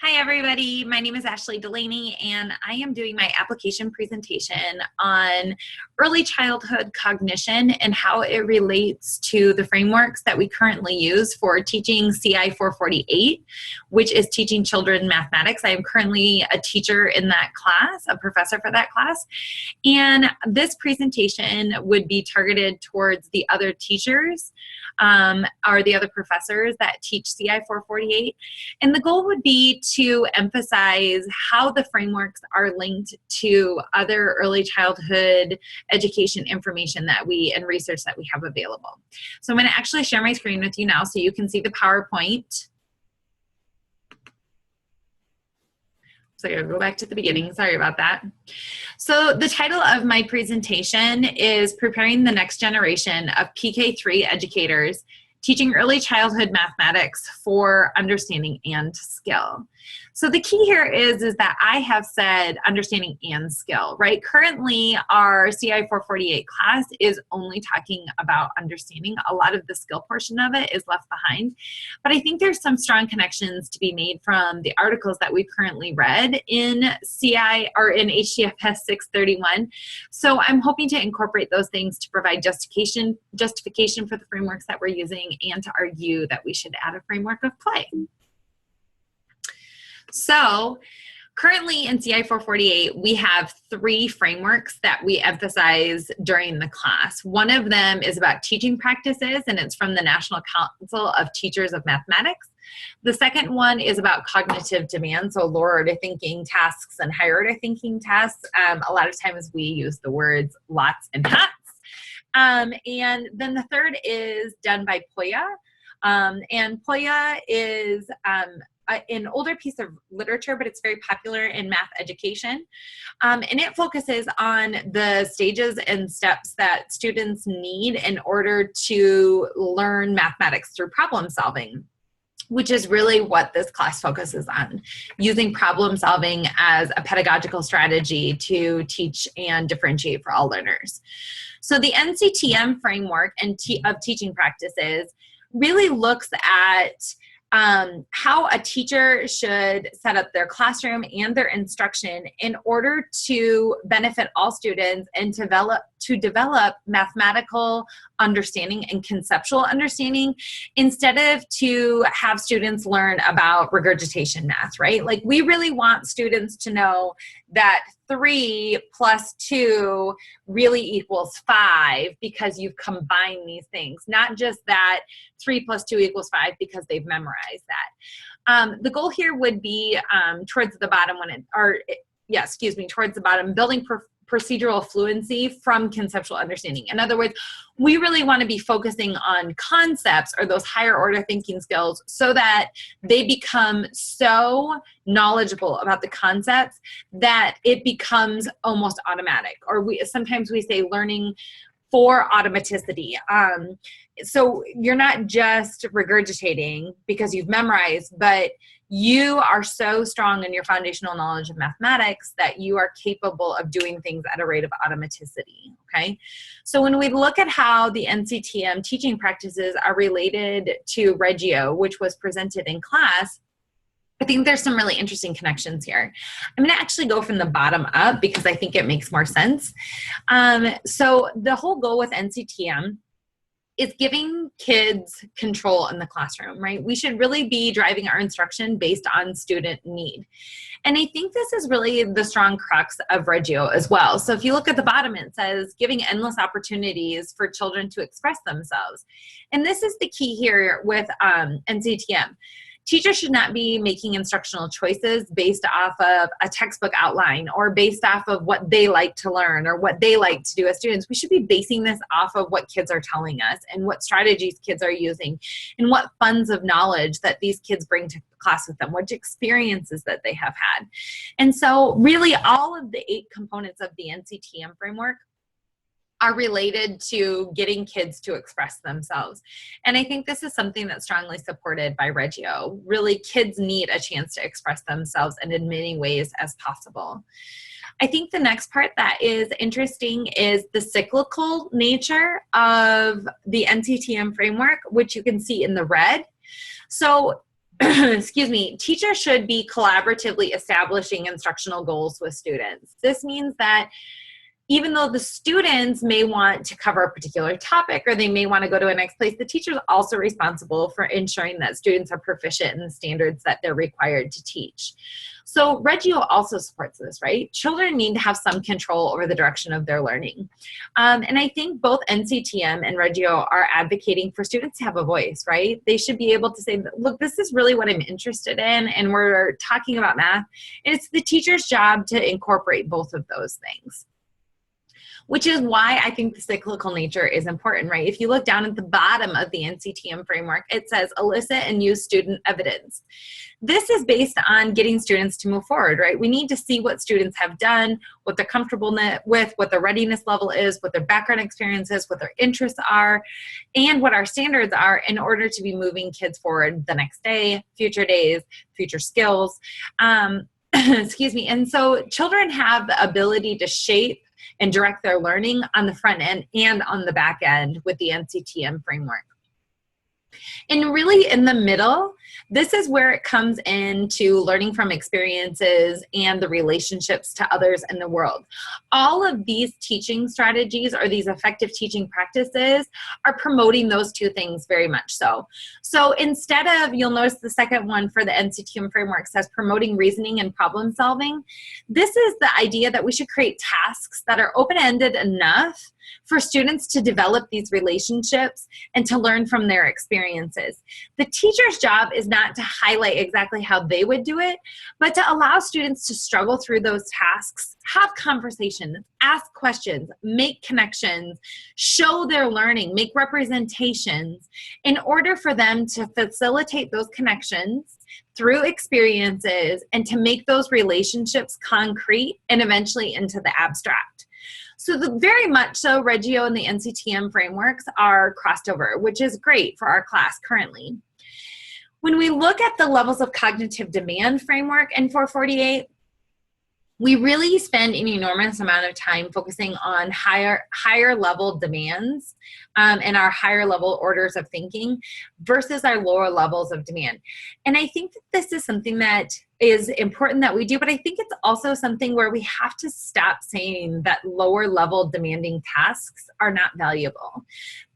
Hi everybody, my name is Ashley Delaney and I am doing my application presentation on early childhood cognition and how it relates to the frameworks that we currently use for teaching CI 448, which is teaching children mathematics. I am currently a teacher in that class, a professor for that class, and this presentation would be targeted towards the other teachers or the other professors that teach CI 448, and the goal would be to emphasize how the frameworks are linked to other early childhood education information that and research that we have available. So I'm going to actually share my screen with you now so you can see the PowerPoint. So I gotta go back to the beginning, sorry about that. So the title of my presentation is Preparing the Next Generation of PK3 Educators, Teaching Early Childhood Mathematics for Understanding and Skill. So the key here is that I have said understanding and skill, right? Currently, our CI 448 class is only talking about understanding. A lot of the skill portion of it is left behind. But I think there's some strong connections to be made from the articles that we've currently read in CI or in HDFS631. So I'm hoping to incorporate those things to provide justification for the frameworks that we're using and to argue that we should add a framework of play. So currently in CI 448, we have 3 frameworks that we emphasize during the class. One of them is about teaching practices, and it's from the National Council of Teachers of Mathematics. The second one is about cognitive demand, so lower order thinking tasks and higher order thinking tasks. A lot of times we use the words lots and hats. And then the third is done by Poya. And Poya is an older piece of literature, but it's very popular in math education. And it focuses on the stages and steps that students need in order to learn mathematics through problem solving, which is really what this class focuses on, using problem solving as a pedagogical strategy to teach and differentiate for all learners. So the NCTM framework of teaching practices really looks at how a teacher should set up their classroom and their instruction in order to benefit all students and to develop mathematical understanding and conceptual understanding instead of to have students learn about regurgitation math, right? Like we really want students to know that 3 plus 2 really equals 5 because you've combined these things, not just that 3 plus 2 equals 5 because they've memorized that. The goal here would be towards the bottom towards the bottom, building procedural fluency from conceptual understanding. In other words, we really want to be focusing on concepts or those higher order thinking skills so that they become so knowledgeable about the concepts that it becomes almost automatic. Or sometimes we say learning for automaticity. So you're not just regurgitating because you've memorized, but you are so strong in your foundational knowledge of mathematics that you are capable of doing things at a rate of automaticity, okay? So when we look at how the NCTM teaching practices are related to Reggio, which was presented in class, I think there's some really interesting connections here. I'm going to actually go from the bottom up because I think it makes more sense. So the whole goal with NCTM is giving kids control in the classroom, right? We should really be driving our instruction based on student need. And I think this is really the strong crux of Reggio as well. So if you look at the bottom, it says giving endless opportunities for children to express themselves. And this is the key here with NCTM. Teachers should not be making instructional choices based off of a textbook outline or based off of what they like to learn or what they like to do as students. We should be basing this off of what kids are telling us and what strategies kids are using and what funds of knowledge that these kids bring to class with them, what experiences that they have had. And so really all of the 8 components of the NCTM framework are related to getting kids to express themselves. And I think this is something that's strongly supported by Reggio. Really, kids need a chance to express themselves in as many ways as possible. I think the next part that is interesting is the cyclical nature of the NCTM framework, which you can see in the red. So excuse me, teachers should be collaboratively establishing instructional goals with students. This means that even though the students may want to cover a particular topic or they may want to go to a next place, the teacher is also responsible for ensuring that students are proficient in the standards that they're required to teach. So Reggio also supports this, right? Children need to have some control over the direction of their learning. And I think both NCTM and Reggio are advocating for students to have a voice, right? They should be able to say, look, this is really what I'm interested in, and we're talking about math. And it's the teacher's job to incorporate both of those things, which is why I think the cyclical nature is important, right? If you look down at the bottom of the NCTM framework, it says elicit and use student evidence. This is based on getting students to move forward, right? We need to see what students have done, what they're comfortable with, what their readiness level is, what their background experience is, what their interests are, and what our standards are in order to be moving kids forward the next day, future days, future skills. Excuse me. And so children have the ability to shape and direct their learning on the front end and on the back end with the NCTM framework. And really in the middle, this is where it comes into learning from experiences and the relationships to others in the world. All of these teaching strategies or these effective teaching practices are promoting those two things very much so. So instead of, you'll notice the second one for the NCTM framework says promoting reasoning and problem solving. This is the idea that we should create tasks that are open-ended enough for students to develop these relationships and to learn from their experiences. The teacher's job is not to highlight exactly how they would do it, but to allow students to struggle through those tasks, have conversations, ask questions, make connections, show their learning, make representations in order for them to facilitate those connections through experiences and to make those relationships concrete and eventually into the abstract. So very much so, Reggio and the NCTM frameworks are crossed over, which is great for our class currently. When we look at the levels of cognitive demand framework in 448, we really spend an enormous amount of time focusing on higher level demands and our higher level orders of thinking versus our lower levels of demand. And I think that this is something that is important that we do, but I think it's also something where we have to stop saying that lower level demanding tasks are not valuable.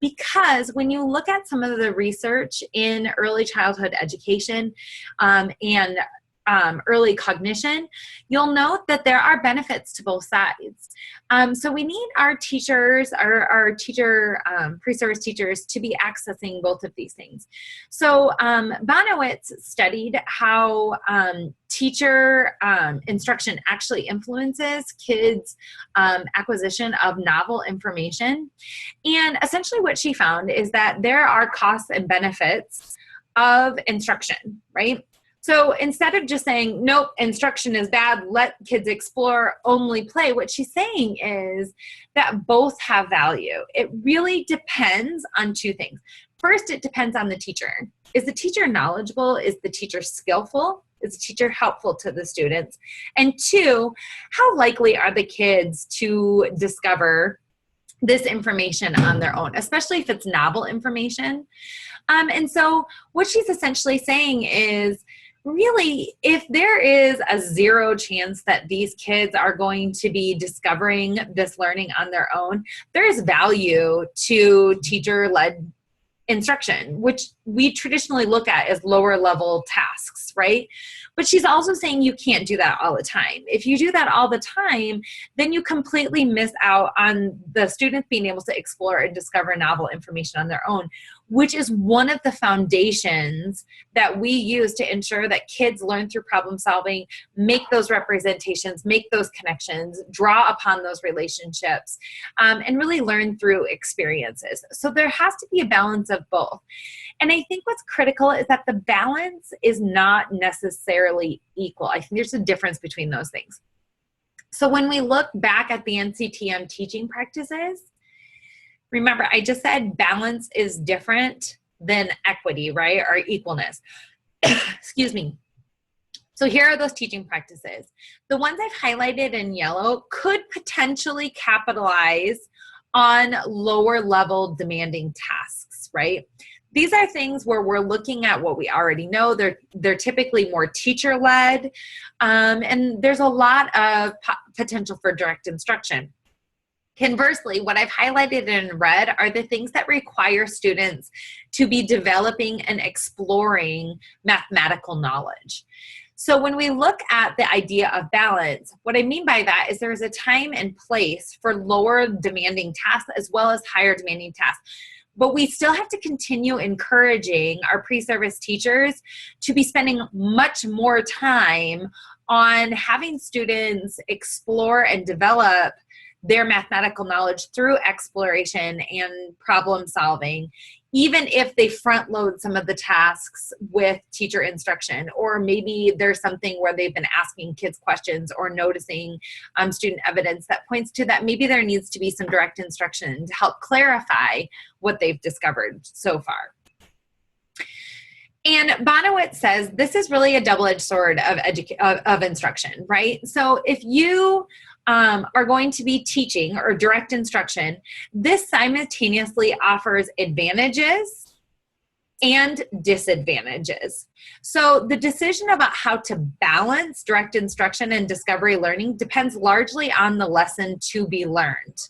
Because when you look at some of the research in early childhood education and early cognition, you'll note that there are benefits to both sides. So we need our teachers, our teacher, pre-service teachers to be accessing both of these things. So Bonowitz studied how teacher instruction actually influences kids' acquisition of novel information. And essentially what she found is that there are costs and benefits of instruction, right? So instead of just saying, nope, instruction is bad, let kids explore, only play, what she's saying is that both have value. It really depends on two things. First, it depends on the teacher. Is the teacher knowledgeable? Is the teacher skillful? Is the teacher helpful to the students? And two, how likely are the kids to discover this information on their own, especially if it's novel information? And so what she's essentially saying is, really, if there is a zero chance that these kids are going to be discovering this learning on their own, there is value to teacher-led instruction, which we traditionally look at as lower level tasks, right? But she's also saying you can't do that all the time. If you do that all the time, then you completely miss out on the students being able to explore and discover novel information on their own, which is one of the foundations that we use to ensure that kids learn through problem solving, make those representations, make those connections, draw upon those relationships, and really learn through experiences. So there has to be a balance of both. And I think what's critical is that the balance is not necessarily equal. I think there's a difference between those things. So when we look back at the NCTM teaching practices, remember, I just said balance is different than equity, right? Or equalness. Excuse me. So here are those teaching practices. The ones I've highlighted in yellow could potentially capitalize on lower level demanding tasks, right? These are things where we're looking at what we already know. They're typically more teacher-led, and there's a lot of potential for direct instruction. Conversely, what I've highlighted in red are the things that require students to be developing and exploring mathematical knowledge. So when we look at the idea of balance, what I mean by that is there's a time and place for lower demanding tasks as well as higher demanding tasks. But we still have to continue encouraging our pre-service teachers to be spending much more time on having students explore and develop their mathematical knowledge through exploration and problem solving, even if they front load some of the tasks with teacher instruction, or maybe there's something where they've been asking kids questions or noticing student evidence that points to that maybe there needs to be some direct instruction to help clarify what they've discovered so far. And Bonowitz says this is really a double-edged sword of instruction, right? So if you are going to be teaching or direct instruction, this simultaneously offers advantages and disadvantages. So the decision about how to balance direct instruction and discovery learning depends largely on the lesson to be learned.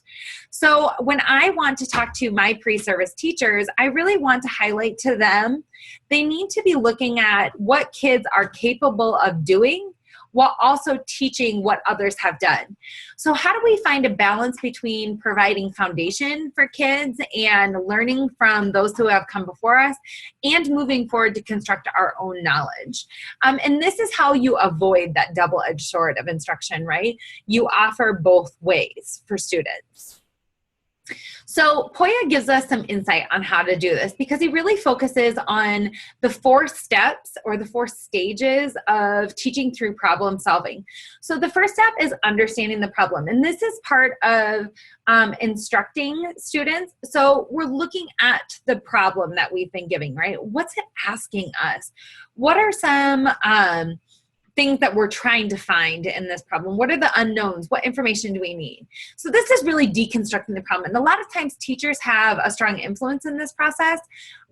So when I want to talk to my pre-service teachers, I really want to highlight to them, they need to be looking at what kids are capable of doing while also teaching what others have done. So how do we find a balance between providing foundation for kids and learning from those who have come before us and moving forward to construct our own knowledge? And this is how you avoid that double-edged sword of instruction, right? You offer both ways for students. So Poya gives us some insight on how to do this because he really focuses on the 4 steps or the 4 stages of teaching through problem solving. So the first step is understanding the problem, and this is part of instructing students. So we're looking at the problem that we've been giving, right? What's it asking us? What are some things that we're trying to find in this problem? What are the unknowns? What information do we need? So this is really deconstructing the problem. And a lot of times teachers have a strong influence in this process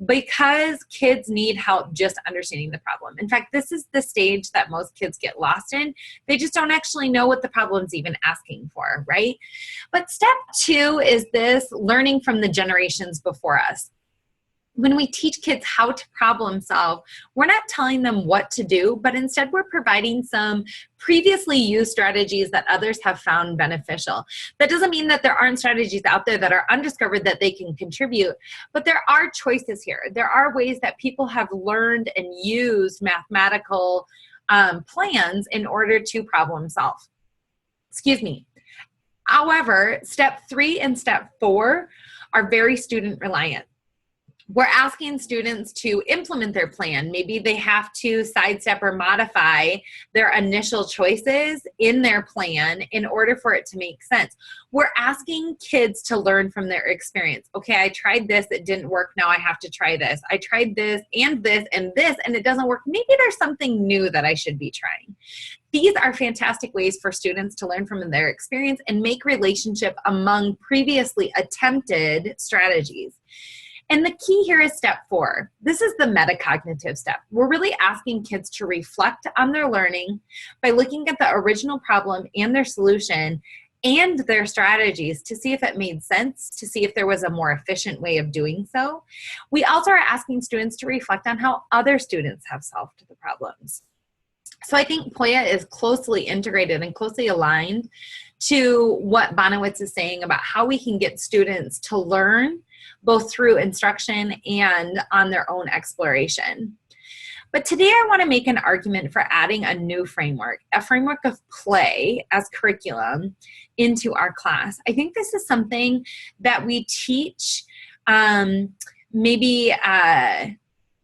because kids need help just understanding the problem. In fact, this is the stage that most kids get lost in. They just don't actually know what the problem's even asking for, right? But step 2 is this learning from the generations before us. When we teach kids how to problem solve, we're not telling them what to do, but instead we're providing some previously used strategies that others have found beneficial. That doesn't mean that there aren't strategies out there that are undiscovered that they can contribute, but there are choices here. There are ways that people have learned and used mathematical plans in order to problem solve. Excuse me. However, step 3 and step 4 are very student reliant. We're asking students to implement their plan. Maybe they have to sidestep or modify their initial choices in their plan in order for it to make sense. We're asking kids to learn from their experience. Okay, I tried this, it didn't work, now I have to try this. I tried this, and it doesn't work. Maybe there's something new that I should be trying. These are fantastic ways for students to learn from their experience and make relationship among previously attempted strategies. And the key here is step 4. This is the metacognitive step. We're really asking kids to reflect on their learning by looking at the original problem and their solution and their strategies to see if it made sense, to see if there was a more efficient way of doing so. We also are asking students to reflect on how other students have solved the problems. So I think Poya is closely integrated and closely aligned to what Bonowitz is saying about how we can get students to learn both through instruction and on their own exploration. But today I want to make an argument for adding a new framework, a framework of play as curriculum into our class. I think this is something that we teach maybe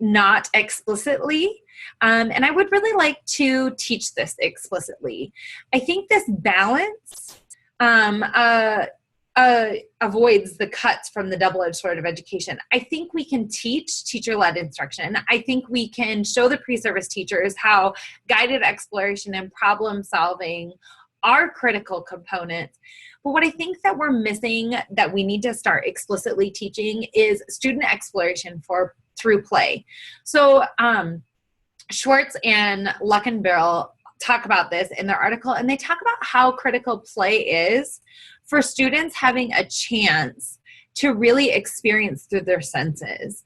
not explicitly, and I would really like to teach this explicitly. I think this balance avoids the cuts from the double-edged sword of education. I think we can teach teacher-led instruction. I think we can show the pre-service teachers how guided exploration and problem solving are critical components, But what I think that we're missing that we need to start explicitly teaching is student exploration through play. So Schwartz and Luckenbill talk about this in their article, and they talk about how critical play is for students having a chance to really experience through their senses,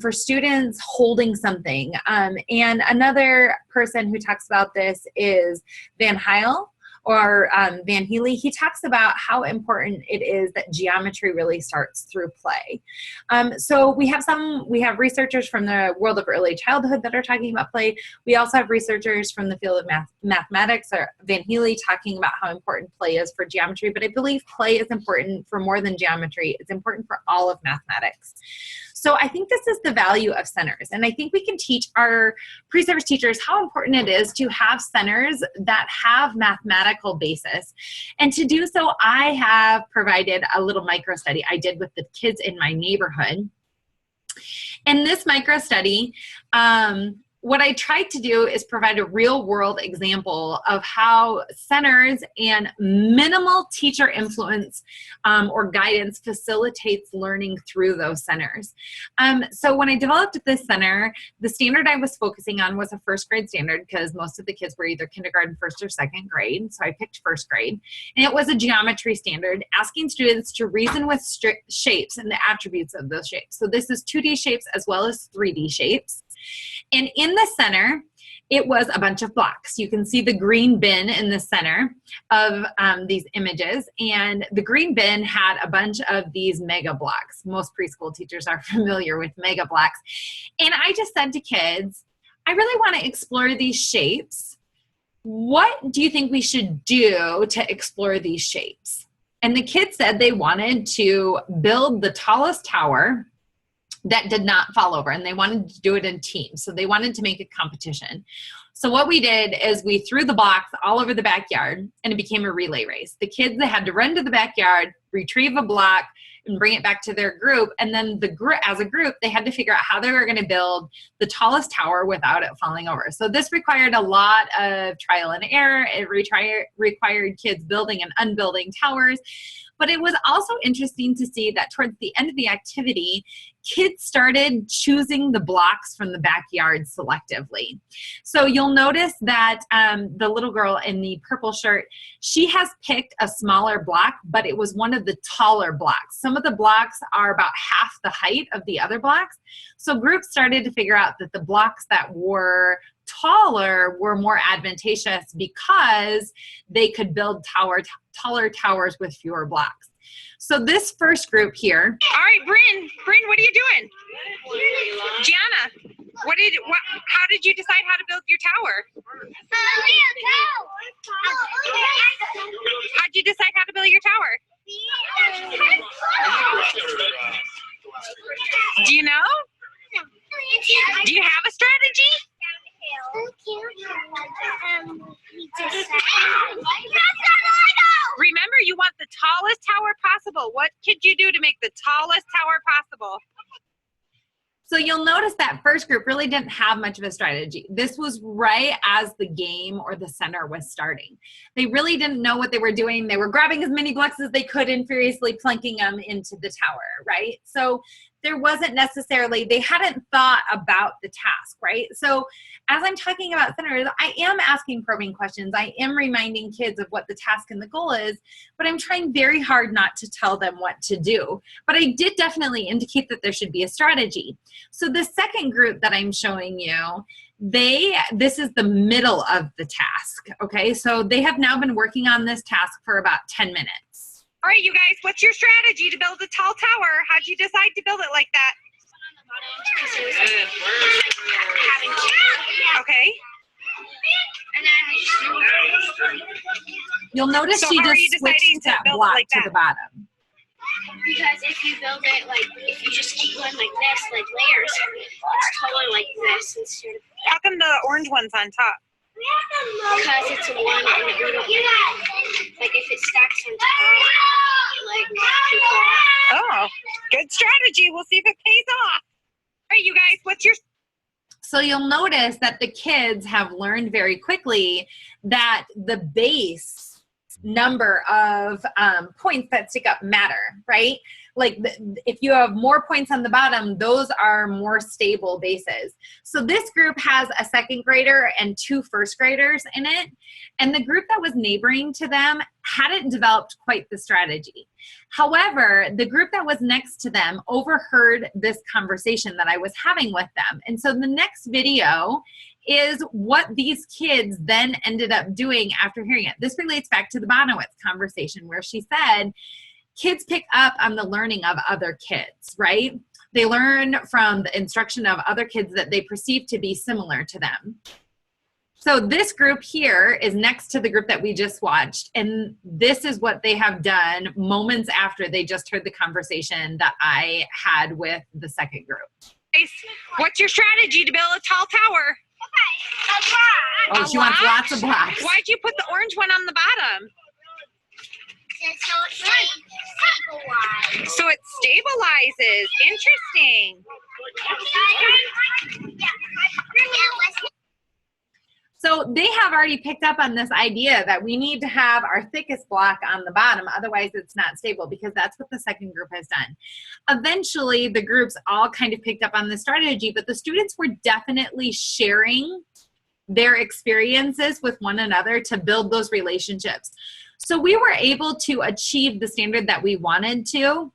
for students holding something. And another person who talks about this is Van Heil, or Van Healy. He talks about how important it is that geometry really starts through play. So we have researchers from the world of early childhood that are talking about play. We also have researchers from the field of mathematics, or Van Healy, talking about how important play is for geometry. But I believe play is important for more than geometry. It's important for all of mathematics. So I think this is the value of centers. And I think we can teach our pre-service teachers how important it is to have centers that have mathematical basis. And to do so, I have provided a little micro study I did with the kids in my neighborhood. In this micro study, what I tried to do is provide a real world example of how centers and minimal teacher influence or guidance facilitates learning through those centers. So when I developed this center, the standard I was focusing on was a first grade standard, because most of the kids were either kindergarten, first or second grade. So I picked first grade. And it was a geometry standard, asking students to reason with shapes and the attributes of those shapes. So this is 2D shapes as well as 3D shapes. And in the center, it was a bunch of blocks. You can see the green bin in the center of these images. And the green bin had a bunch of these mega blocks. Most preschool teachers are familiar with mega blocks. And I just said to kids, I really want to explore these shapes. What do you think we should do to explore these shapes? And the kids said they wanted to build the tallest tower that did not fall over, and they wanted to do it in teams. So they wanted to make a competition. So what we did is we threw the blocks all over the backyard, and it became a relay race. The kids, they had to run to the backyard, retrieve a block, and bring it back to their group. And then as a group, they had to figure out how they were going to build the tallest tower without it falling over. So this required a lot of trial and error. It required kids building and unbuilding towers. But it was also interesting to see that towards the end of the activity, kids started choosing the blocks from the backyard selectively. So you'll notice that the little girl in the purple shirt, she has picked a smaller block, but it was one of the taller blocks. Some of the blocks are about half the height of the other blocks. So groups started to figure out that the blocks that were taller were more advantageous because they could build taller towers with fewer blocks. So this first group here. All right, Bryn, what are you doing? Gianna, how did you decide how to build your tower? How'd you decide how to build your tower? Do you know? Do you have a strategy? Remember, you want the tallest tower possible. What could you do to make the tallest tower possible? So you'll notice that first group really didn't have much of a strategy. This was right as the game or the center was starting. They really didn't know what they were doing. They were grabbing as many blocks as they could and furiously plunking them into the tower, right? So there wasn't necessarily, they hadn't thought about the task, right? So as I'm talking about centers, I am asking probing questions. I am reminding kids of what the task and the goal is, but I'm trying very hard not to tell them what to do. But I did definitely indicate that there should be a strategy. So the second group that I'm showing you, this is the middle of the task, okay? So they have now been working on this task for about 10 minutes. All right, you guys, what's your strategy to build a tall tower? How'd you decide to build it like that? Okay. You'll notice she just switched that block to the bottom. Because if you build it if you just keep going like this, like layers, it's taller like this instead of. How come the orange one's on top? Because it's a one and we don't if it stacks on top, Oh, good strategy. We'll see if it pays off. All right, you guys, what's your... So you'll notice that the kids have learned very quickly that the base number of points that stick up matter, right? Like if you have more points on the bottom, those are more stable bases. So this group has a second grader and 2 first graders in it. And the group that was neighboring to them hadn't developed quite the strategy. However, the group that was next to them overheard this conversation that I was having with them. And so the next video is what these kids then ended up doing after hearing it. This relates back to the Bonowitz conversation where she said, kids pick up on the learning of other kids, right? They learn from the instruction of other kids that they perceive to be similar to them. So this group here is next to the group that we just watched, and this is what they have done moments after they just heard the conversation that I had with the second group. What's your strategy to build a tall tower? Oh, she wants lots of blocks. Why'd you put the orange one on the bottom? So it stabilizes. Interesting. So they have already picked up on this idea that we need to have our thickest block on the bottom, otherwise it's not stable, because that's what the second group has done. Eventually, the groups all kind of picked up on this strategy, but the students were definitely sharing their experiences with one another to build those relationships. So we were able to achieve the standard that we wanted to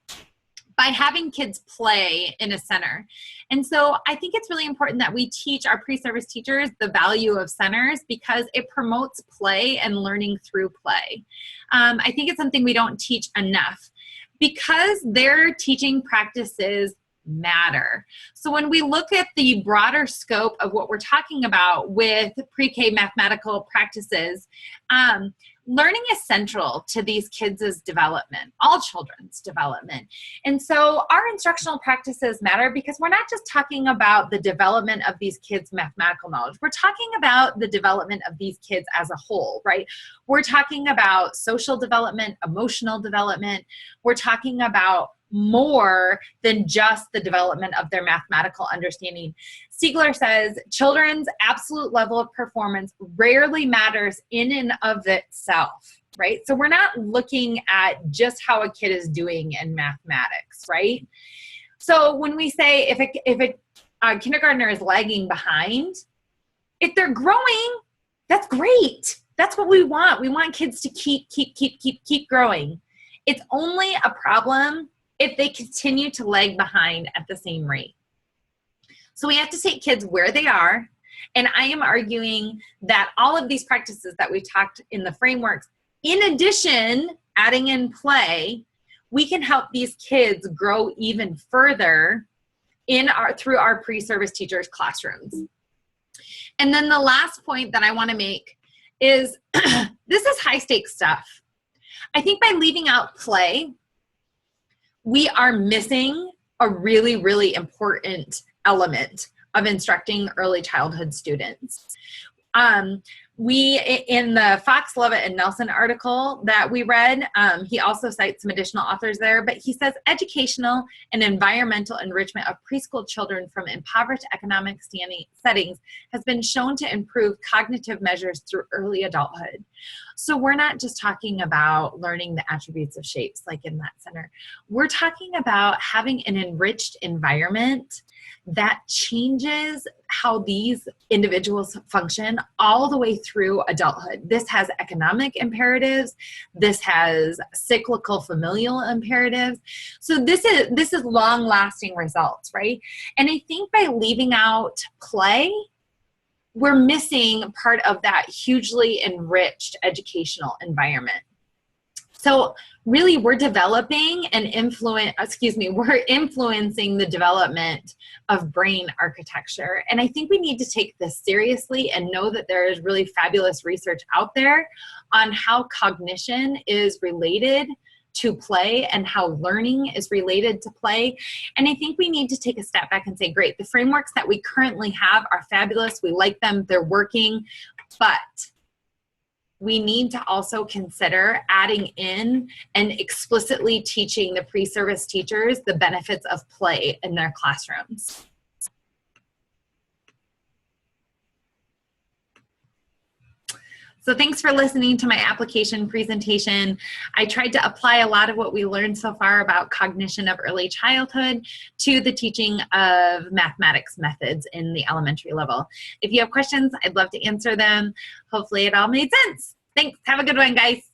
by having kids play in a center. And so I think it's really important that we teach our pre-service teachers the value of centers because it promotes play and learning through play. I think it's something we don't teach enough because their teaching practices matter. So when we look at the broader scope of what we're talking about with pre-K mathematical practices, learning is central to these kids' development, all children's development. And so our instructional practices matter because we're not just talking about the development of these kids' mathematical knowledge. We're talking about the development of these kids as a whole, right? We're talking about social development, emotional development. We're talking about more than just the development of their mathematical understanding. Siegler says, children's absolute level of performance rarely matters in and of itself, right? So we're not looking at just how a kid is doing in mathematics, right? So when we say if a kindergartner is lagging behind, if they're growing, that's great. That's what we want. We want kids to keep growing. It's only a problem if they continue to lag behind at the same rate. So we have to take kids where they are, and I am arguing that all of these practices that we talked in the frameworks, in addition, adding in play, we can help these kids grow even further through our pre-service teachers' classrooms. And then the last point that I want to make is this is high stakes stuff. I think by leaving out play, we are missing a really, really important element of instructing early childhood students. In the Fox, Lovett, and Nelson article that we read, he also cites some additional authors there, but he says educational and environmental enrichment of preschool children from impoverished economic settings has been shown to improve cognitive measures through early adulthood. So we're not just talking about learning the attributes of shapes like in that center. We're talking about having an enriched environment that changes how these individuals function all the way through adulthood. This has economic imperatives. This has cyclical familial imperatives. So this is long-lasting results, right? And I think by leaving out play, we're missing part of that hugely enriched educational environment. So really we're developing and we're influencing the development of brain architecture. And I think we need to take this seriously and know that there is really fabulous research out there on how cognition is related to play and how learning is related to play. And I think we need to take a step back and say, great, the frameworks that we currently have are fabulous. We like them, they're working, but we need to also consider adding in and explicitly teaching the pre-service teachers the benefits of play in their classrooms. So thanks for listening to my application presentation. I tried to apply a lot of what we learned so far about cognition of early childhood to the teaching of mathematics methods in the elementary level. If you have questions, I'd love to answer them. Hopefully it all made sense. Thanks. Have a good one, guys.